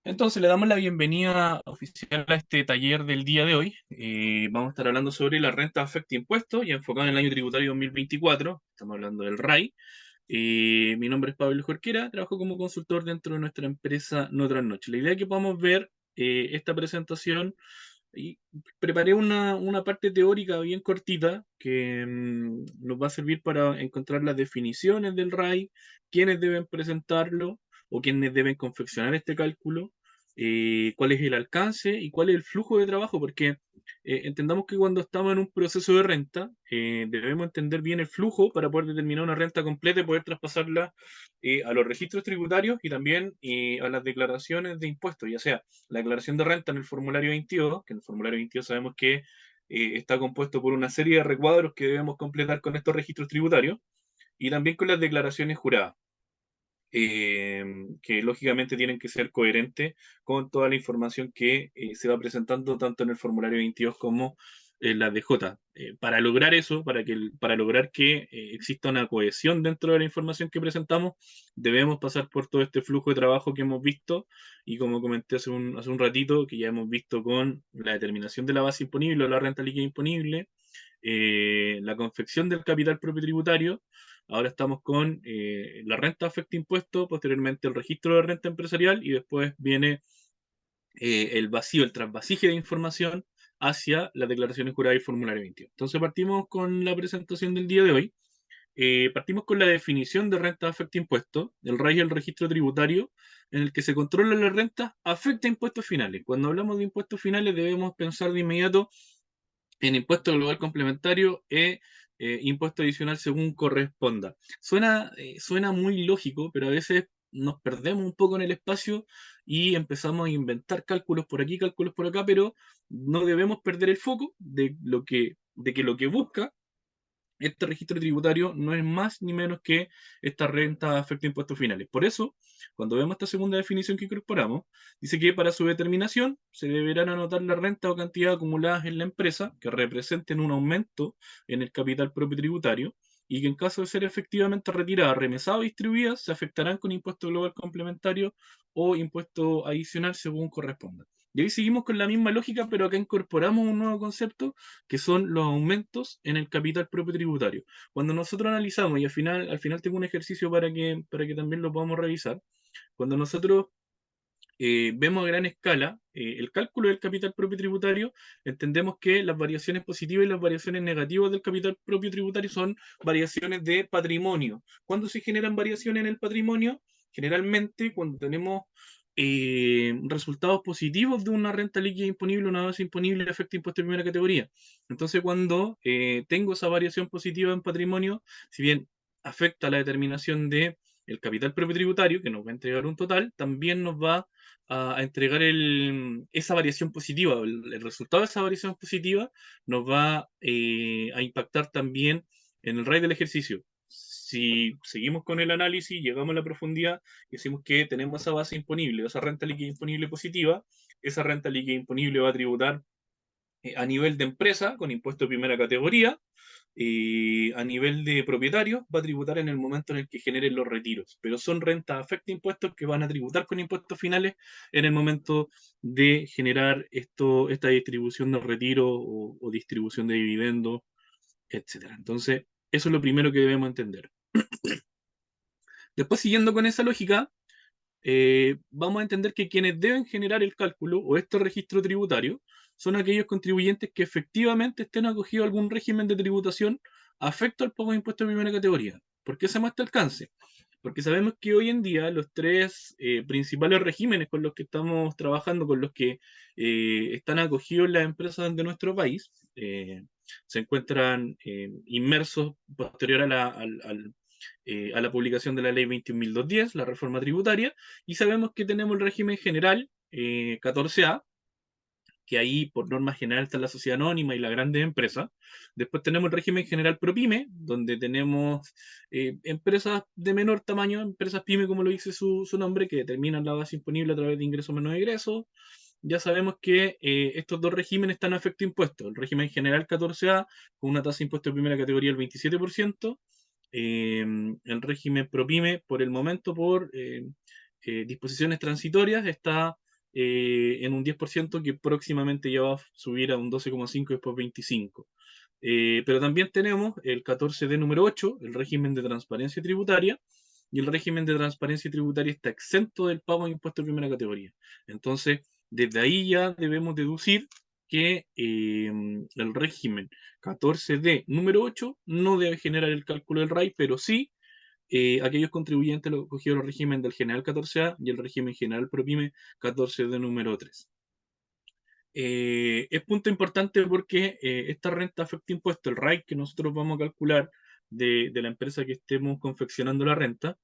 Entonces le damos la bienvenida oficial a este taller del día de hoy. Vamos a estar hablando sobre la renta afecta impuestos y enfocado en el año tributario 2024. Estamos hablando del RAI. Mi nombre es Pablo Jorquera, trabajo como consultor dentro de nuestra empresa No Noche. La idea es que podamos ver esta presentación y preparé una parte teórica bien cortita que nos va a servir para encontrar las definiciones del RAI, quiénes deben presentarlo o quiénes deben confeccionar este cálculo, cuál es el alcance y cuál es el flujo de trabajo, porque entendamos que cuando estamos en un proceso de renta, debemos entender bien el flujo para poder determinar una renta completa y poder traspasarla a los registros tributarios y también a las declaraciones de impuestos, ya sea la declaración de renta en el formulario 22, que en el formulario 22 sabemos que está compuesto por una serie de recuadros que debemos completar con estos registros tributarios, y también con las declaraciones juradas, eh, que lógicamente tienen que ser coherentes con toda la información que se va presentando tanto en el formulario 22 como en la DJ. Para lograr eso, para lograr que exista una cohesión dentro de la información que presentamos, debemos pasar por todo este flujo de trabajo que hemos visto y como comenté hace un ratito, que ya hemos visto con la determinación de la base imponible o la renta líquida imponible, la confección del capital propio tributario. Ahora estamos con la renta afecta impuesto, posteriormente el registro de renta empresarial y después viene el vacío, el trasvasije de información hacia las declaraciones juradas y formulario 21. Entonces partimos con la presentación del día de hoy. Partimos con la definición de renta afecta impuesto. El RAI es el registro tributario en el que se controla la renta afecta impuestos finales. Cuando hablamos de impuestos finales debemos pensar de inmediato en impuesto global complementario e impuesto adicional según corresponda. Suena muy lógico, pero a veces nos perdemos un poco en el espacio y empezamos a inventar cálculos por aquí, cálculos por acá, pero no debemos perder el foco de que lo que busca este registro tributario no es más ni menos que esta renta afecta impuestos finales. Por eso, cuando vemos esta segunda definición que incorporamos, dice que para su determinación se deberán anotar la renta o cantidad acumuladas en la empresa que representen un aumento en el capital propio tributario y que en caso de ser efectivamente retiradas, remesadas o distribuidas, se afectarán con impuesto global complementario o impuesto adicional según corresponda. Y ahí seguimos con la misma lógica, pero acá incorporamos un nuevo concepto que son los aumentos en el capital propio tributario. Cuando nosotros analizamos, y al final tengo un ejercicio para que también lo podamos revisar, cuando nosotros vemos a gran escala el cálculo del capital propio tributario, entendemos que las variaciones positivas y las variaciones negativas del capital propio tributario son variaciones de patrimonio. ¿Cuándo se generan variaciones en el patrimonio? Generalmente cuando tenemos resultados positivos de una renta líquida imponible, una base imponible, efecto impuesto de primera categoría. Entonces, cuando tengo esa variación positiva en patrimonio, si bien afecta la determinación de el capital propio tributario, que nos va a entregar un total, también nos va a entregar esa variación positiva. El resultado de esa variación positiva nos va a impactar también en el RAI del ejercicio. Si seguimos con el análisis, llegamos a la profundidad y decimos que tenemos esa base imponible, esa renta líquida imponible positiva, esa renta líquida imponible va a tributar a nivel de empresa con impuesto de primera categoría, a nivel de propietario va a tributar en el momento en el que generen los retiros, pero son rentas afecta impuestos que van a tributar con impuestos finales en el momento de generar esta distribución de retiro o distribución de dividendos, etcétera. Entonces, eso es lo primero que debemos entender. Después, siguiendo con esa lógica, vamos a entender que quienes deben generar el cálculo o este registro tributario son aquellos contribuyentes que efectivamente estén acogidos a algún régimen de tributación afecto al pago de impuestos de primera categoría. ¿Por qué hacemos este alcance? Porque sabemos que hoy en día los tres principales regímenes con los que estamos trabajando, con los que están acogidos las empresas de nuestro país, se encuentran inmersos posterior a la publicación de la ley 21.210, la reforma tributaria, y sabemos que tenemos el régimen general 14A, que ahí por norma general está la sociedad anónima y la grande empresa. Después tenemos el régimen general ProPyme, donde tenemos empresas de menor tamaño, empresas pyme, como lo dice su nombre, que determinan la base imponible a través de ingresos menos egresos. Ya sabemos que estos dos regímenes están a efecto impuesto. El régimen general 14A, con una tasa de impuesto de primera categoría del 27%. El régimen ProPyme, por el momento, por disposiciones transitorias, está en un 10% que próximamente ya va a subir a un 12,5 y después 25. Pero también tenemos el 14D número 8, el régimen de transparencia tributaria, y el régimen de transparencia tributaria está exento del pago de impuestos de primera categoría. Entonces, desde ahí ya debemos deducir que el régimen 14D número 8 no debe generar el cálculo del RAI, pero sí aquellos contribuyentes lo cogieron el régimen del general 14A y el régimen general ProPyme 14D número 3. Es punto importante porque esta renta afecta impuesto, el RAI que nosotros vamos a calcular de la empresa que estemos confeccionando la renta,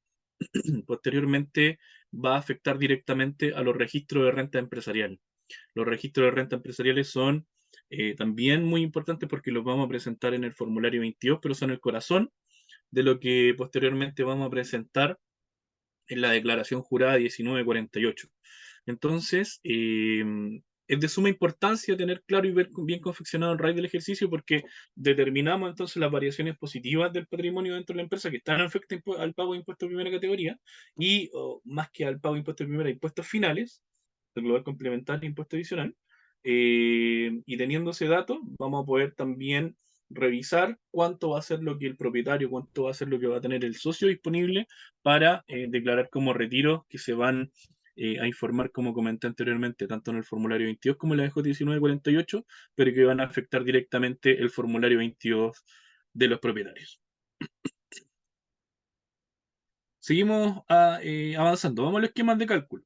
posteriormente va a afectar directamente a los registros de renta empresarial. Los registros de renta empresariales son también muy importantes porque los vamos a presentar en el formulario 22, pero son el corazón de lo que posteriormente vamos a presentar en la declaración jurada 1948. Entonces, es de suma importancia tener claro y ver bien confeccionado el RAI del ejercicio porque determinamos entonces las variaciones positivas del patrimonio dentro de la empresa que están afectadas al pago de impuestos de primera categoría y más que al pago de impuestos de primera, impuestos finales, el global complementario e impuesto adicional. Y teniendo ese dato, vamos a poder también revisar cuánto va a ser lo que el propietario, cuánto va a ser lo que va a tener el socio disponible para declarar como retiros que se van a informar, como comenté anteriormente, tanto en el formulario 22 como en la EJ 1948, pero que van a afectar directamente el formulario 22 de los propietarios. Seguimos avanzando. Vamos a los esquemas de cálculo.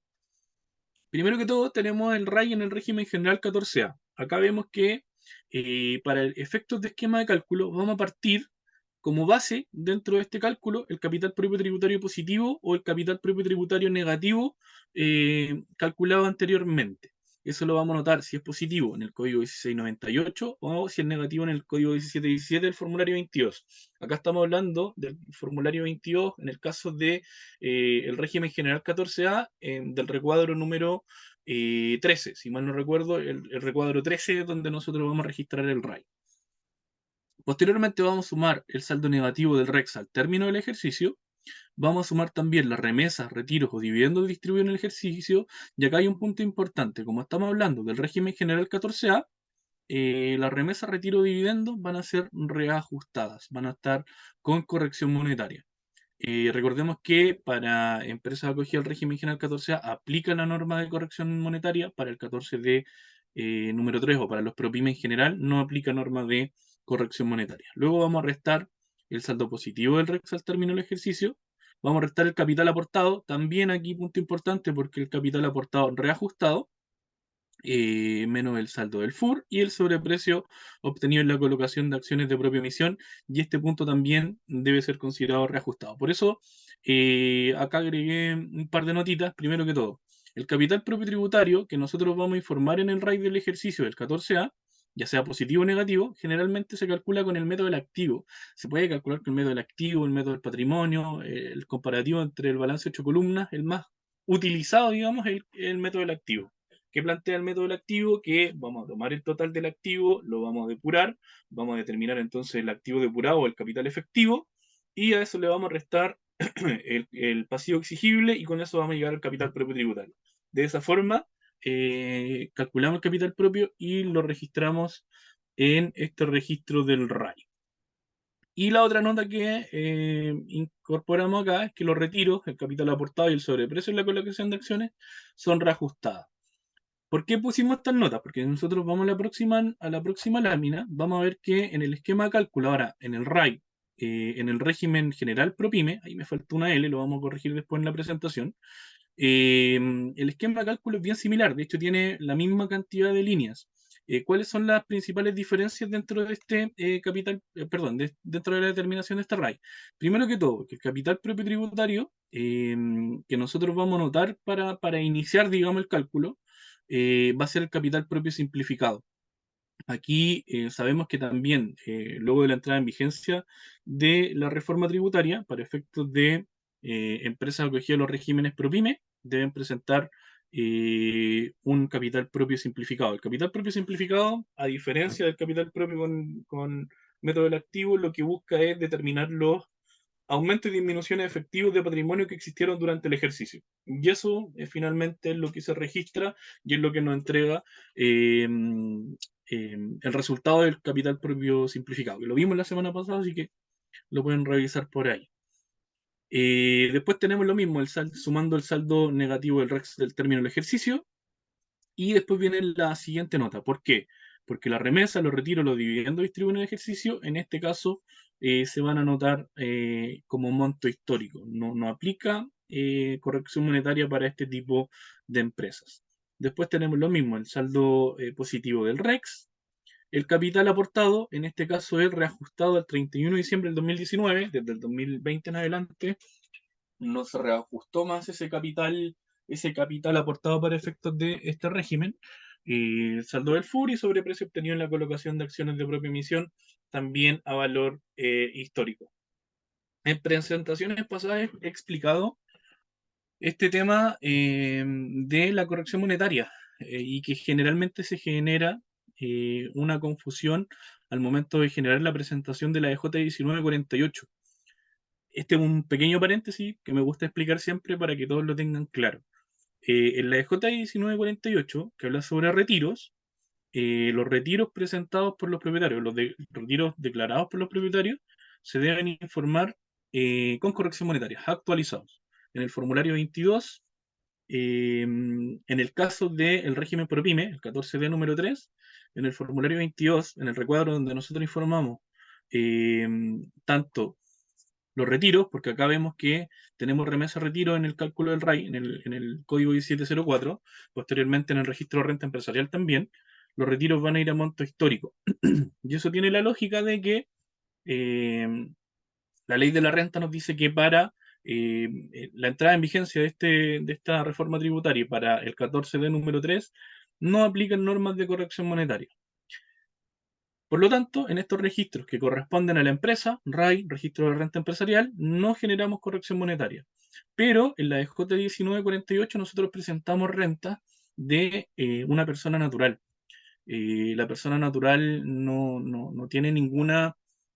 Primero que todo, tenemos el RAI en el régimen general 14A. Acá vemos que para efectos de esquema de cálculo vamos a partir como base dentro de este cálculo el capital propio tributario positivo o el capital propio tributario negativo calculado anteriormente. Eso lo vamos a notar si es positivo en el código 1698 o si es negativo en el código 1717 del formulario 22. Acá estamos hablando del formulario 22 en el caso de el régimen general 14A del recuadro número 13. Si mal no recuerdo, el recuadro 13 es donde nosotros vamos a registrar el RAI. Posteriormente vamos a sumar el saldo negativo del REX al término del ejercicio. Vamos a sumar también las remesas, retiros o dividendos distribuidos en el ejercicio. Y acá hay un punto importante. Como estamos hablando del régimen general 14A, las remesas, retiro o dividendos van a ser reajustadas, van a estar con corrección monetaria. Recordemos que para empresas acogidas al régimen general 14A aplica la norma de corrección monetaria, para el 14D número 3 o para los ProPyme en general no aplica norma de corrección monetaria. Luego vamos a restar el saldo positivo del REX al término del ejercicio. Vamos a restar el capital aportado. También aquí punto importante porque el capital aportado reajustado menos el saldo del FUR y el sobreprecio obtenido en la colocación de acciones de propia emisión, y este punto también debe ser considerado reajustado. Por eso, acá agregué un par de notitas. Primero que todo, el capital propio tributario que nosotros vamos a informar en el RAI del ejercicio del 14A, ya sea positivo o negativo, generalmente se calcula con el método del activo. Se puede calcular con el método del activo, el método del patrimonio, el comparativo entre el balance de 8 columnas, el más utilizado, digamos, el método del activo. ¿Qué plantea el método del activo? Que vamos a tomar el total del activo, lo vamos a depurar, vamos a determinar entonces el activo depurado o el capital efectivo, y a eso le vamos a restar el pasivo exigible, y con eso vamos a llegar al capital propio tributario. De esa forma, calculamos el capital propio y lo registramos en este registro del RAI. Y la otra nota que incorporamos acá es que los retiros, el capital aportado y el sobreprecio en la colocación de acciones son reajustados. ¿Por qué pusimos estas notas? Porque nosotros vamos a la próxima lámina, vamos a ver que en el esquema de cálculo, ahora en el RAI, en el régimen general ProPyme, ahí me faltó una L, lo vamos a corregir después en la presentación, el esquema de cálculo es bien similar, de hecho tiene la misma cantidad de líneas. ¿Cuáles son las principales diferencias dentro de este dentro de la determinación de este RAI? Primero que todo, que el capital propio tributario que nosotros vamos a anotar para iniciar, digamos, el cálculo, va a ser el capital propio simplificado. Aquí sabemos que también, luego de la entrada en vigencia de la reforma tributaria, para efectos de empresas acogidas a los regímenes ProPyme, deben presentar un capital propio simplificado. El capital propio simplificado, a diferencia del capital propio con método del activo, lo que busca es determinar los aumento y disminuciones efectivos de patrimonio que existieron durante el ejercicio. Y eso finalmente es lo que se registra y es lo que nos entrega eh, el resultado del capital propio simplificado, que lo vimos la semana pasada, así que lo pueden revisar por ahí. Después tenemos lo mismo, sumando el saldo negativo del REX del término del ejercicio, y después viene la siguiente nota. ¿Por qué? Porque la remesa, los retiros, los dividendos distribuidos en el ejercicio, en este caso, se van a anotar como monto histórico. No aplica corrección monetaria para este tipo de empresas. Después tenemos lo mismo, el saldo positivo del REX. El capital aportado, en este caso, es reajustado al 31 de diciembre del 2019, desde el 2020 en adelante, no se reajustó más ese capital aportado para efectos de este régimen. Saldo del FUR y sobreprecio obtenido en la colocación de acciones de propia emisión, también a valor histórico. En presentaciones pasadas he explicado este tema de la corrección monetaria y que generalmente se genera una confusión al momento de generar la presentación de la EJ 1948. Este es un pequeño paréntesis que me gusta explicar siempre para que todos lo tengan claro. En la EJ 1948, que habla sobre retiros, los retiros presentados por los propietarios, retiros declarados por los propietarios, se deben informar con corrección monetaria, actualizados. En el formulario 22, en el caso del régimen por pyme, el 14D número 3, en el formulario 22, en el recuadro donde nosotros informamos eh, tanto los retiros, porque acá vemos que tenemos remesa retiro en el cálculo del RAI, en el código 1704, posteriormente en el registro de renta empresarial también, los retiros van a ir a monto histórico. Y eso tiene la lógica de que eh, la ley de la renta nos dice que para la entrada en vigencia de esta reforma tributaria para el 14D número 3, no aplican normas de corrección monetaria. Por lo tanto, en estos registros que corresponden a la empresa, RAI, registro de renta empresarial, no generamos corrección monetaria. Pero en la EJ 1948 nosotros presentamos renta de una persona natural. La persona natural no tiene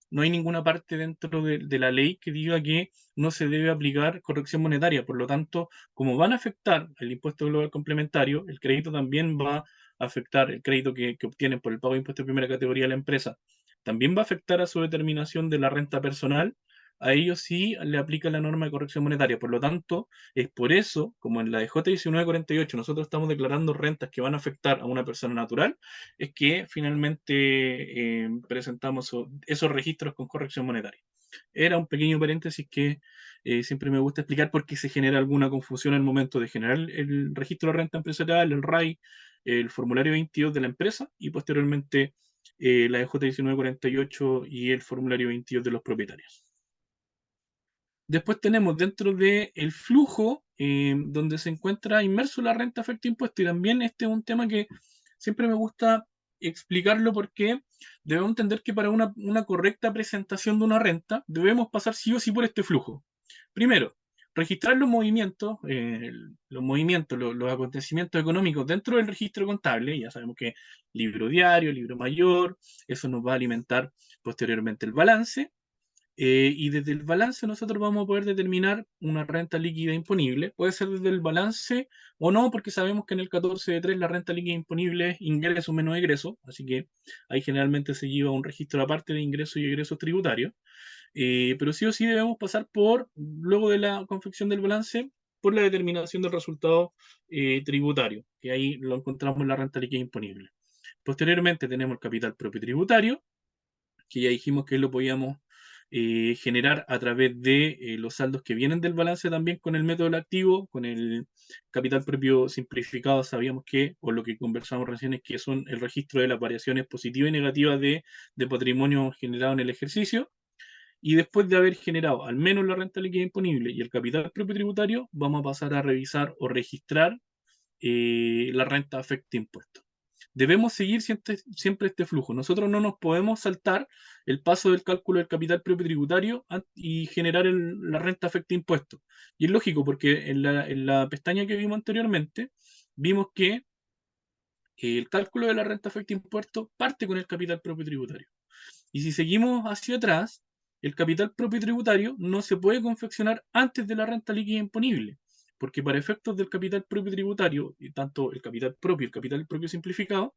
no hay ninguna parte dentro de la ley que diga que no se debe aplicar corrección monetaria. Por lo tanto, como van a afectar el impuesto global complementario, el crédito también va a afectar el crédito que obtienen por el pago de impuesto de primera categoría de la empresa. También va a afectar a su determinación de la renta personal. A ellos sí le aplica la norma de corrección monetaria. Por lo tanto, es por eso, como en la de J 1948 nosotros estamos declarando rentas que van a afectar a una persona natural, es que finalmente presentamos esos registros con corrección monetaria. Era un pequeño paréntesis que siempre me gusta explicar porque se genera alguna confusión al momento de generar el registro de renta empresarial, el RAI, el formulario 22 de la empresa y posteriormente la EJ 1948 y el formulario 22 de los propietarios. Después tenemos dentro del flujo donde se encuentra inmerso la renta afecta impuesto. Y también este es un tema que siempre me gusta explicarlo porque debemos entender que para una correcta presentación de una renta debemos pasar sí o sí por este flujo. Primero, registrar los movimientos, los acontecimientos económicos dentro del registro contable. Ya sabemos que libro diario, libro mayor, eso nos va a alimentar posteriormente el balance. Y desde el balance nosotros vamos a poder determinar una renta líquida imponible. Puede ser desde el balance o no, porque sabemos que en el 14 de 3 la renta líquida imponible es ingreso menos egreso, así que ahí generalmente se lleva un registro aparte de ingresos y egresos tributarios. Pero sí o sí debemos pasar luego de la confección del balance, por la determinación del resultado tributario, que ahí lo encontramos en la renta líquida imponible. Posteriormente tenemos el capital propio tributario, que ya dijimos que lo podíamos generar a través de los saldos que vienen del balance también con el método del activo, con el capital propio simplificado, sabíamos que, o lo que conversamos recién, es que son el registro de las variaciones positivas y negativas de patrimonio generado en el ejercicio. Y después de haber generado al menos la renta líquida imponible y el capital propio tributario, vamos a pasar a revisar o registrar la renta afecta impuestos. Debemos seguir siempre este flujo. Nosotros no nos podemos saltar el paso del cálculo del capital propio tributario y generar la renta afecta impuestos. Y es lógico porque en la pestaña que vimos anteriormente, vimos que el cálculo de la renta afecta impuestos parte con el capital propio tributario. Y si seguimos hacia atrás, el capital propio tributario no se puede confeccionar antes de la renta líquida imponible, porque para efectos del capital propio tributario, y tanto el capital propio y el capital propio simplificado,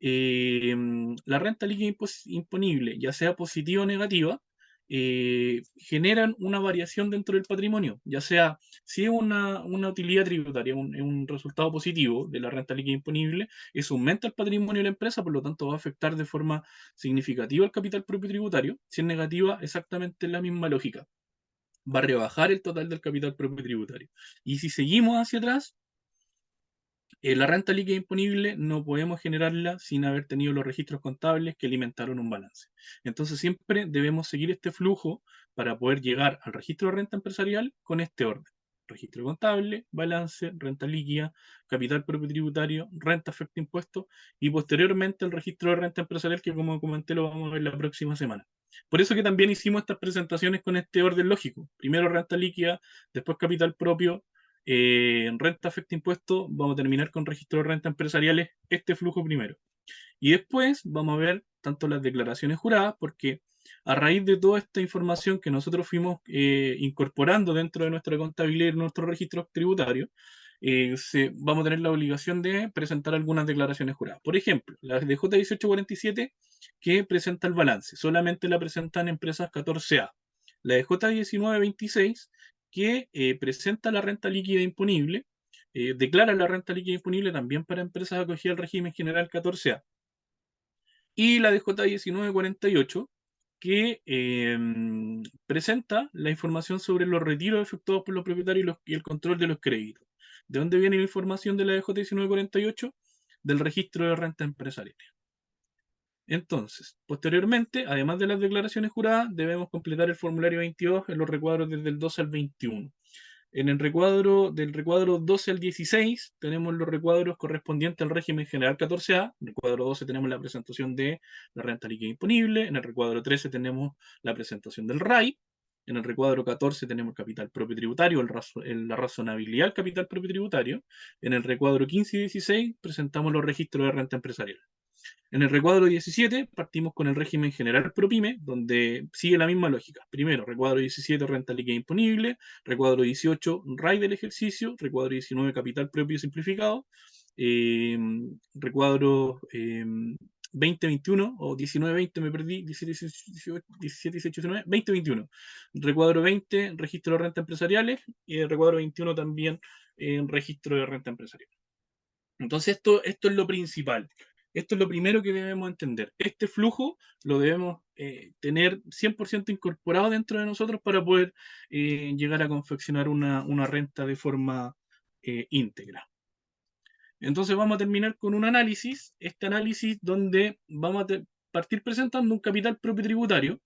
la renta líquida imponible, ya sea positiva o negativa, generan una variación dentro del patrimonio, ya sea si es una utilidad tributaria, un resultado positivo de la renta líquida imponible, eso aumenta el patrimonio de la empresa, por lo tanto va a afectar de forma significativa el capital propio tributario. Si es negativa, exactamente la misma lógica, va a rebajar el total del capital propio tributario. Y si seguimos hacia atrás, la renta líquida imponible no podemos generarla sin haber tenido los registros contables que alimentaron un balance. Entonces siempre debemos seguir este flujo para poder llegar al registro de renta empresarial con este orden. Registro contable, balance, renta líquida, capital propio tributario, renta afecta impuestos y posteriormente el registro de renta empresarial que como comenté lo vamos a ver la próxima semana. Por eso que también hicimos estas presentaciones con este orden lógico. Primero renta líquida, después capital propio, en renta afecta impuesto, vamos a terminar con registro de renta empresariales, este flujo primero. Y después vamos a ver tanto las declaraciones juradas, porque a raíz de toda esta información que nosotros fuimos incorporando dentro de nuestra contabilidad y nuestro registro tributario, vamos a tener la obligación de presentar algunas declaraciones juradas. Por ejemplo, la de J1847 que presenta el balance, solamente la presentan empresas 14A. La de J1926 que presenta la renta líquida imponible, declara la renta líquida imponible también para empresas acogidas al régimen general 14A. Y la de J1948 que presenta la información sobre los retiros efectuados por los propietarios y el control de los créditos. ¿De dónde viene la información de la de J1948? Del registro de renta empresarial. Entonces, posteriormente, además de las declaraciones juradas, debemos completar el formulario 22 en los recuadros desde el 12 al 21. En el recuadro, del recuadro 12 al 16, tenemos los recuadros correspondientes al régimen general 14A. En el recuadro 12 tenemos la presentación de la renta líquida imponible. En el recuadro 13 tenemos la presentación del RAI. En el recuadro 14 tenemos el capital propio tributario, la razonabilidad del capital propio tributario. En el recuadro 15 y 16 presentamos los registros de renta empresarial. En el recuadro 17 partimos con el régimen general ProPyme, donde sigue la misma lógica. Primero, recuadro 17, renta líquida imponible, recuadro 18, RAI del ejercicio, recuadro 19, capital propio simplificado, eh, recuadro 2021 o 19-20, me perdí, 17-18-19, 20-21. Recuadro 20, registro de renta empresariales, y el recuadro 21 también registro de renta empresarial. Entonces esto es lo principal. Esto es lo primero que debemos entender. Este flujo lo debemos tener 100% incorporado dentro de nosotros para poder llegar a confeccionar una renta de forma íntegra. Entonces vamos a terminar con un análisis, este análisis donde vamos a partir presentando un capital propio tributario.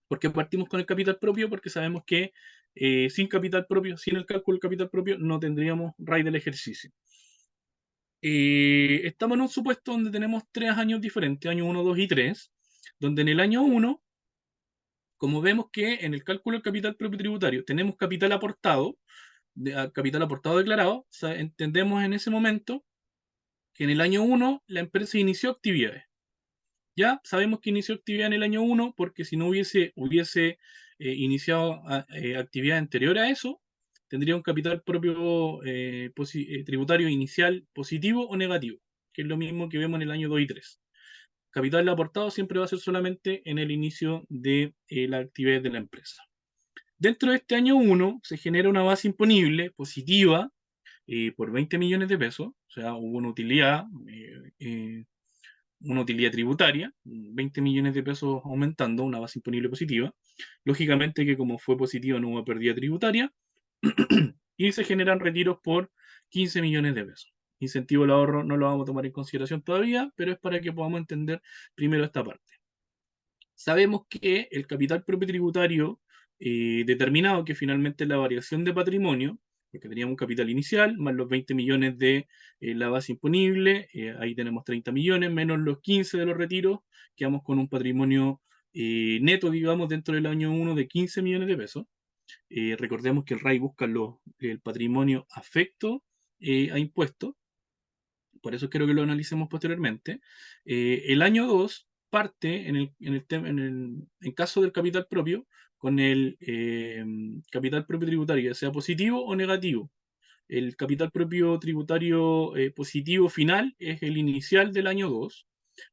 ¿Por qué partimos con el capital propio? Porque sabemos que sin capital propio, sin el cálculo del capital propio, no tendríamos RAI del ejercicio. Estamos en un supuesto donde tenemos 3 años diferentes, año 1, 2 y 3, donde en el año 1, como vemos que en el cálculo del capital propio tributario tenemos capital aportado declarado, o sea, entendemos en ese momento que en el año 1 la empresa inició actividades. Ya sabemos que inició actividad en el año 1 porque si no hubiese iniciado actividad anterior a eso, tendría un capital propio tributario inicial positivo o negativo, que es lo mismo que vemos en el año 2 y 3. Capital aportado siempre va a ser solamente en el inicio de la actividad de la empresa. Dentro de este año 1 se genera una base imponible positiva por 20 millones de pesos, o sea, hubo una utilidad tributaria, 20 millones de pesos aumentando, una base imponible positiva. Lógicamente que como fue positiva no hubo pérdida tributaria y se generan retiros por 15 millones de pesos. Incentivo al ahorro no lo vamos a tomar en consideración todavía, pero es para que podamos entender primero esta parte. Sabemos que el capital propio tributario determinado, que finalmente es la variación de patrimonio, porque teníamos un capital inicial, más los 20 millones de la base imponible, ahí tenemos 30 millones, menos los 15 de los retiros, quedamos con un patrimonio neto, digamos, dentro del año 1 de 15 millones de pesos. Recordemos que el RAI busca el patrimonio afecto a impuestos, por eso quiero que lo analicemos posteriormente. El año 2 parte en caso del capital propio con el capital propio tributario, ya sea positivo o negativo. El capital propio tributario positivo final es el inicial del año 2.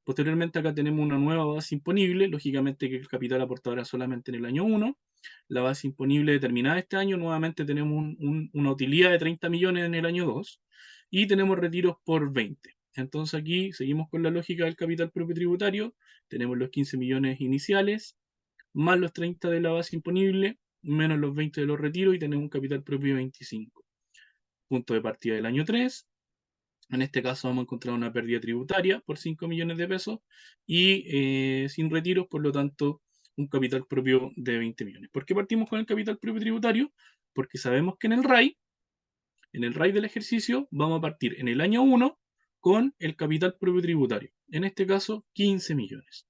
Posteriormente acá tenemos una nueva base imponible, lógicamente que el capital aportado era solamente en el año 1. La base imponible determinada este año, nuevamente tenemos una utilidad de 30 millones en el año 2 y tenemos retiros por 20. Entonces aquí seguimos con la lógica del capital propio tributario, tenemos los 15 millones iniciales, más los 30 de la base imponible, menos los 20 de los retiros y tenemos un capital propio de 25. Punto de partida del año 3. En este caso vamos a encontrar una pérdida tributaria por 5 millones de pesos y sin retiros, por lo tanto, un capital propio de 20 millones. ¿Por qué partimos con el capital propio tributario? Porque sabemos que en el RAI del ejercicio, vamos a partir en el año 1 con el capital propio tributario. En este caso, 15 millones.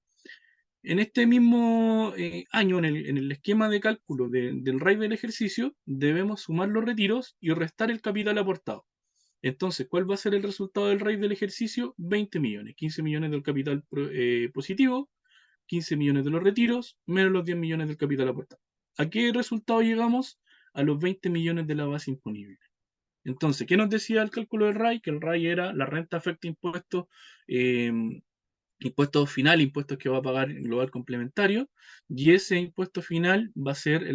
En este mismo año, en el esquema de cálculo del RAI del ejercicio, debemos sumar los retiros y restar el capital aportado. Entonces, ¿cuál va a ser el resultado del RAI del ejercicio? 20 millones. 15 millones del capital positivo, 15 millones de los retiros, menos los 10 millones del capital aportado. ¿A qué resultado llegamos? A los 20 millones de la base imponible. Entonces, ¿qué nos decía el cálculo del RAI? Que el RAI era la renta afecta impuestos, eh, impuestos final, impuestos que va a pagar el global complementario, y ese impuesto final va a ser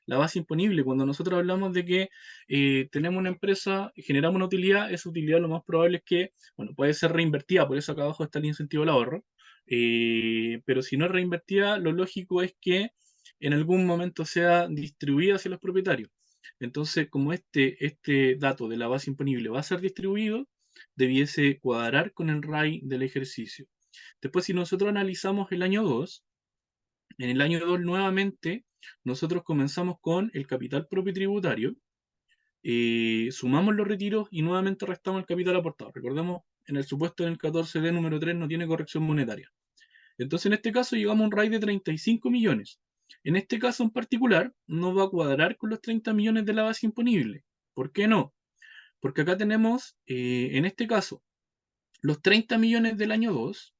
la base imponible. Cuando nosotros hablamos de que tenemos una empresa, generamos una utilidad, esa utilidad lo más probable es que, bueno, puede ser reinvertida, por eso acá abajo está el incentivo al ahorro, pero si no es reinvertida, lo lógico es que en algún momento sea distribuida hacia los propietarios. Entonces, como este dato de la base imponible va a ser distribuido, debiese cuadrar con el RAI del ejercicio. Después, si nosotros analizamos el año 2, en el año 2 nuevamente nosotros comenzamos con el capital propio tributario, sumamos los retiros y nuevamente restamos el capital aportado. Recordemos, en el supuesto del 14D número 3 no tiene corrección monetaria. Entonces, en este caso llegamos a un RAI de 35 millones. En este caso en particular, no va a cuadrar con los 30 millones de la base imponible. ¿Por qué no? Porque acá tenemos, en este caso, los 30 millones del año 2,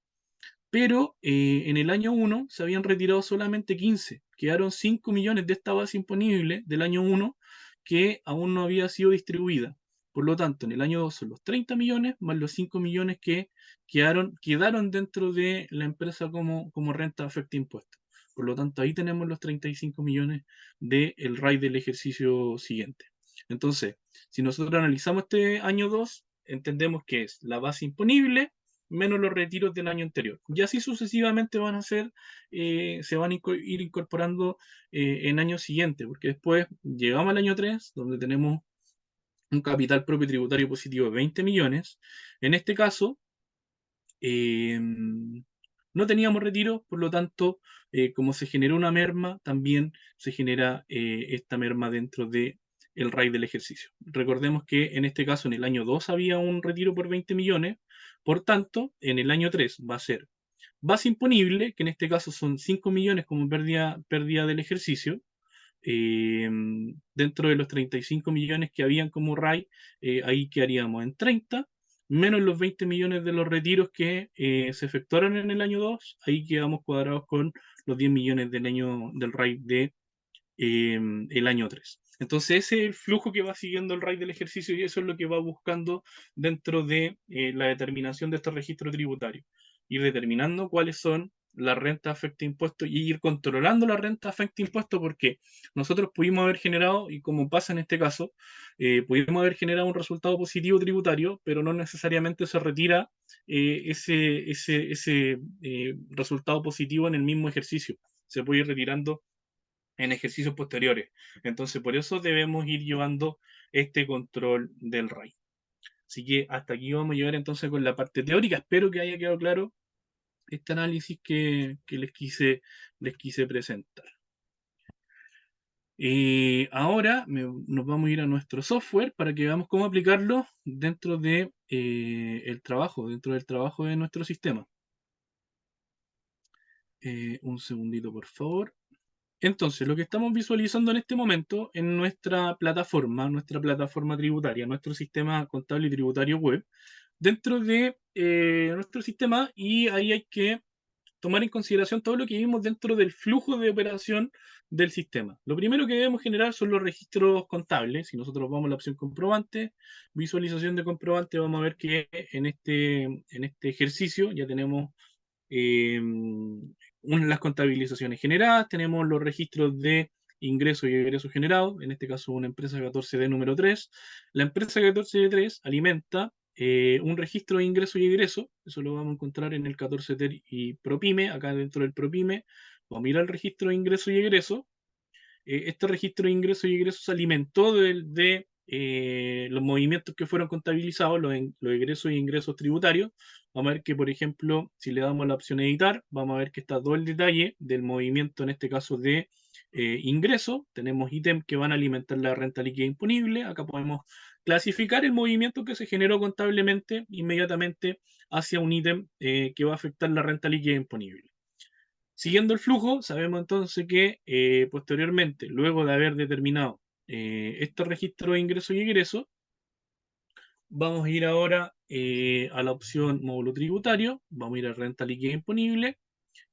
pero en el año 1 se habían retirado solamente 15. Quedaron 5 millones de esta base imponible del año 1 que aún no había sido distribuida. Por lo tanto, en el año 2 son los 30 millones más los 5 millones que quedaron dentro de la empresa como renta afecta impuestos. Por lo tanto, ahí tenemos los 35 millones del RAI del ejercicio siguiente. Entonces, si nosotros analizamos este año 2, entendemos que es la base imponible menos los retiros del año anterior. Y así sucesivamente van a ser, se van a ir incorporando en años siguientes, porque después llegamos al año 3, donde tenemos un capital propio tributario positivo de 20 millones. En este caso, eh, no teníamos retiro, por lo tanto, como se generó una merma, también se genera esta merma dentro de el RAI del ejercicio. Recordemos que en este caso, en el año 2 había un retiro por 20 millones, por tanto, en el año 3 va a ser base imponible, que en este caso son 5 millones como pérdida del ejercicio, eh, dentro de los 35 millones que habían como RAI, ahí quedaríamos en 30, menos los 20 millones de los retiros que se efectuaron en el año 2, ahí quedamos cuadrados con los 10 millones del RAI de el año 3. Entonces ese es el flujo que va siguiendo el RAI del ejercicio y eso es lo que va buscando dentro de la determinación de este registro tributario. Ir determinando cuáles son las rentas afecta impuestos y ir controlando la renta afecta impuestos porque nosotros pudimos haber generado, y como pasa en este caso, pudimos haber generado un resultado positivo tributario, pero no necesariamente se retira ese resultado positivo en el mismo ejercicio. Se puede ir retirando en ejercicios posteriores. Entonces, por eso debemos ir llevando este control del RAI. Así que hasta aquí vamos a llegar entonces con la parte teórica. Espero que haya quedado claro este análisis que les quise presentar. Ahora nos vamos a ir a nuestro software para que veamos cómo aplicarlo dentro de dentro del trabajo de nuestro sistema. Un segundito, por favor. Entonces, lo que estamos visualizando en este momento en nuestra plataforma tributaria, nuestro sistema contable y tributario web, dentro de nuestro sistema, y ahí hay que tomar en consideración todo lo que vimos dentro del flujo de operación del sistema. Lo primero que debemos generar son los registros contables. Si nosotros vamos a la opción comprobante, visualización de comprobante, vamos a ver que en este ejercicio ya tenemos las contabilizaciones generadas, tenemos los registros de ingresos y egresos generados, en este caso una empresa 14D número 3. La empresa 14D3 alimenta un registro de ingresos y egresos, eso lo vamos a encontrar en el 14D y ProPyme, acá dentro del ProPyme, vamos a mirar el registro de ingresos y egresos. Este registro de ingresos y egresos se alimentó de los movimientos que fueron contabilizados, los egresos y ingresos tributarios. Vamos a ver que, por ejemplo, si le damos la opción editar, vamos a ver que está todo el detalle del movimiento, en este caso de ingresos. Tenemos ítems que van a alimentar la renta líquida imponible. Acá podemos clasificar el movimiento que se generó contablemente inmediatamente hacia un ítem que va a afectar la renta líquida imponible. Siguiendo el flujo, sabemos entonces que posteriormente, luego de haber determinado este registro de ingresos y egresos, vamos a ir ahora a la opción módulo tributario, vamos a ir a renta líquida imponible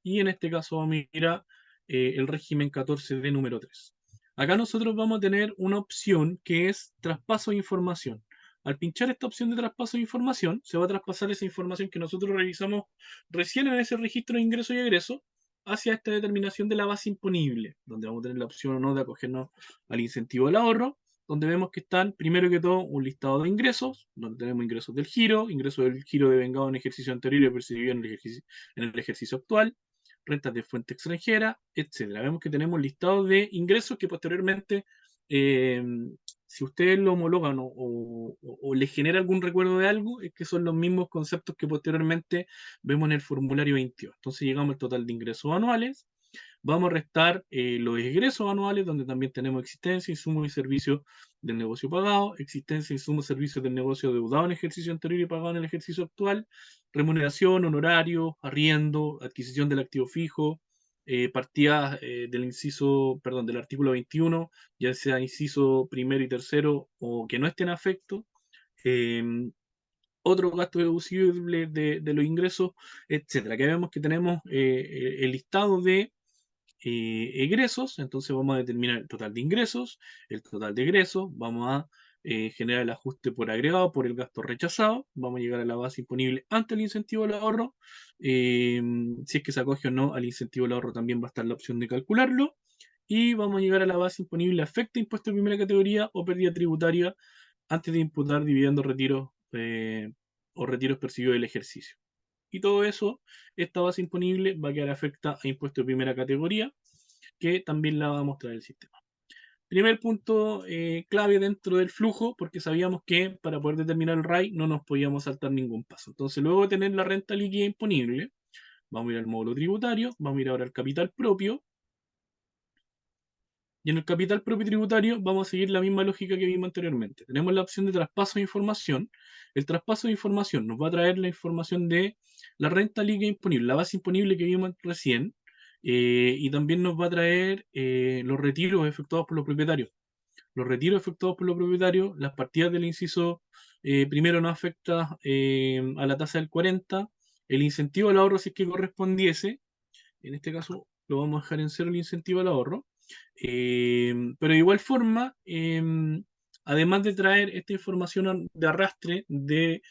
y en este caso vamos a ir a el régimen 14D número 3. Acá nosotros vamos a tener una opción que es traspaso de información. Al pinchar esta opción de traspaso de información, se va a traspasar esa información que nosotros revisamos recién en ese registro de ingresos y egresos hacia esta determinación de la base imponible, donde vamos a tener la opción o no de acogernos al incentivo del ahorro, donde vemos que están, primero que todo, un listado de ingresos, donde tenemos ingresos del giro de vengado en ejercicio anterior y percibido en el ejercicio actual, rentas de fuente extranjera, etcétera. Vemos que tenemos listados de ingresos que posteriormente, eh, si ustedes lo homologan o les genera algún recuerdo de algo, es que son los mismos conceptos que posteriormente vemos en el formulario 22. Entonces llegamos al total de ingresos anuales. Vamos a restar los egresos anuales, donde también tenemos existencia, insumos y servicios del negocio pagado, existencia, insumos y servicios del negocio deudado en el ejercicio anterior y pagado en el ejercicio actual, remuneración, honorario, arriendo, adquisición del activo fijo, partidas del inciso, perdón, del artículo 21, ya sea inciso primero y tercero o que no estén afectos. Eh, Otros gastos deducibles de los ingresos, etcétera. Que vemos que tenemos el listado de egresos, entonces vamos a determinar el total de ingresos, el total de egresos, vamos a generar el ajuste por agregado por el gasto rechazado, vamos a llegar a la base imponible ante el incentivo al ahorro, si es que se acoge o no al incentivo al ahorro también va a estar la opción de calcularlo, y vamos a llegar a la base imponible afecta impuesto de primera categoría o pérdida tributaria antes de imputar dividendos, retiros o retiros percibidos del ejercicio. Y todo eso, esta base imponible va a quedar afecta a impuestos de primera categoría, que también la va a mostrar el sistema. Primer punto clave dentro del flujo, porque sabíamos que para poder determinar el RAI no nos podíamos saltar ningún paso. Entonces, luego de tener la renta líquida imponible, vamos a ir al módulo tributario, vamos a ir ahora al capital propio, y en el capital propio tributario vamos a seguir la misma lógica que vimos anteriormente. Tenemos la opción de traspaso de información. El traspaso de información nos va a traer la información de la renta líquida imponible, la base imponible que vimos recién, y también nos va a traer los retiros efectuados por los propietarios. Los retiros efectuados por los propietarios, las partidas del inciso primero no afecta a la tasa del 40, el incentivo al ahorro si es que correspondiese, en este caso lo vamos a dejar en cero el incentivo al ahorro. Pero de igual forma, además de traer esta información de arrastre de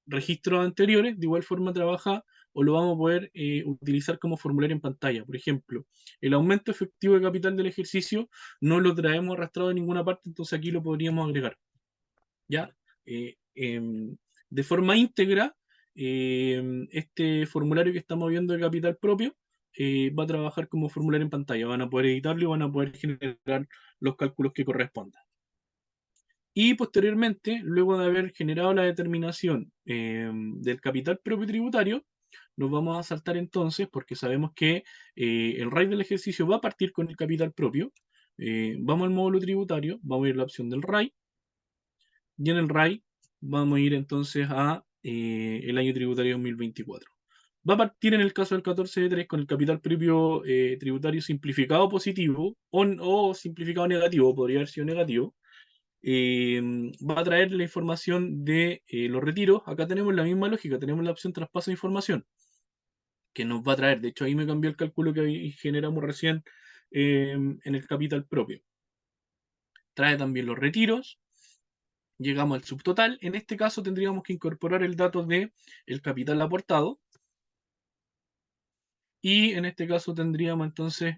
registros anteriores, de igual forma trabaja o lo vamos a poder utilizar como formulario en pantalla. Por ejemplo, el aumento efectivo de capital del ejercicio no lo traemos arrastrado de ninguna parte, entonces aquí lo podríamos agregar. ¿Ya? De forma íntegra, este formulario que estamos viendo de capital propio va a trabajar como formulario en pantalla. Van a poder editarlo y van a poder generar los cálculos que correspondan. Y posteriormente, luego de haber generado la determinación del capital propio tributario, nos vamos a saltar entonces, porque sabemos que el RAI del ejercicio va a partir con el capital propio. Vamos al módulo tributario, vamos a ir a la opción del RAI, y en el RAI vamos a ir entonces a el año tributario 2024. Va a partir en el caso del 14 de 3 con el capital propio tributario simplificado positivo o simplificado negativo, podría haber sido negativo. Eh, Va a traer la información de los retiros. Acá tenemos la misma lógica, tenemos la opción traspaso de información. que nos va a traer. De hecho, ahí me cambió el cálculo que ahí generamos recién en el capital propio. Trae también los retiros. Llegamos al subtotal. En este caso tendríamos que incorporar el dato de el capital aportado. Y en este caso tendríamos entonces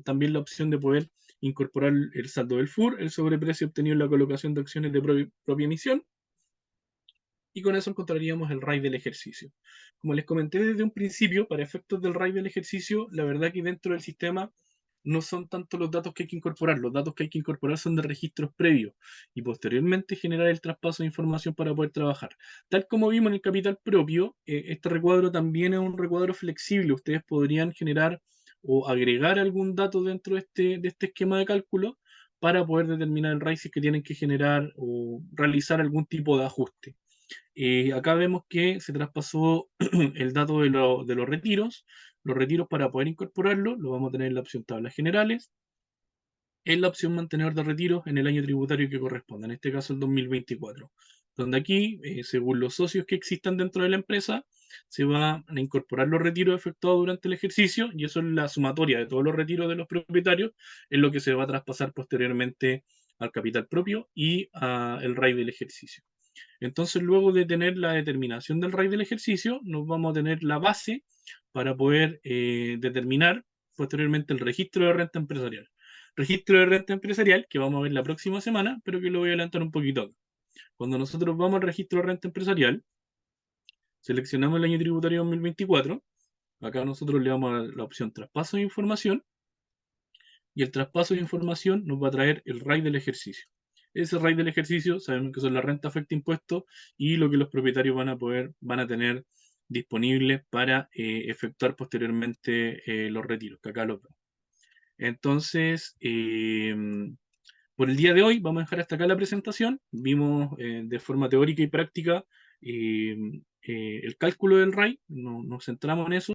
también la opción de poder incorporar el saldo del FUR, el sobreprecio obtenido en la colocación de acciones de propia emisión, y con eso encontraríamos el RAI del ejercicio. Como les comenté desde un principio, para efectos del RAI del ejercicio, la verdad que dentro del sistema no son tanto los datos que hay que incorporar, los datos que hay que incorporar son de registros previos y posteriormente generar el traspaso de información para poder trabajar. Tal como vimos en el capital propio, este recuadro también es un recuadro flexible. Ustedes podrían generar o agregar algún dato dentro de este esquema de cálculo para poder determinar el RAI si es que tienen que generar o realizar algún tipo de ajuste. Acá vemos que se traspasó el dato de los retiros. Los retiros, para poder incorporarlo, lo vamos a tener en la opción tablas generales, en la opción mantenedor de retiros en el año tributario que corresponda, en este caso el 2024, donde aquí, según los socios que existan dentro de la empresa, se van a incorporar los retiros efectuados durante el ejercicio, y eso es la sumatoria de todos los retiros de los propietarios, es lo que se va a traspasar posteriormente al capital propio y al RAI del ejercicio. Entonces, luego de tener la determinación del RAI del ejercicio, nos vamos a tener la base para poder determinar posteriormente el registro de renta empresarial. Registro de renta empresarial que vamos a ver la próxima semana, pero que lo voy a adelantar un poquito acá. Cuando nosotros vamos al registro de renta empresarial, seleccionamos el año tributario 2024. Acá nosotros le damos a la opción traspaso de información, y el traspaso de información nos va a traer el RAI del ejercicio. Ese RAI del ejercicio sabemos que son la renta afecta impuestos y lo que los propietarios van a tener disponible para efectuar posteriormente los retiros, que acá los vemos. Entonces, por el día de hoy vamos a dejar hasta acá la presentación. Vimos de forma teórica y práctica el cálculo del RAI, nos centramos en eso.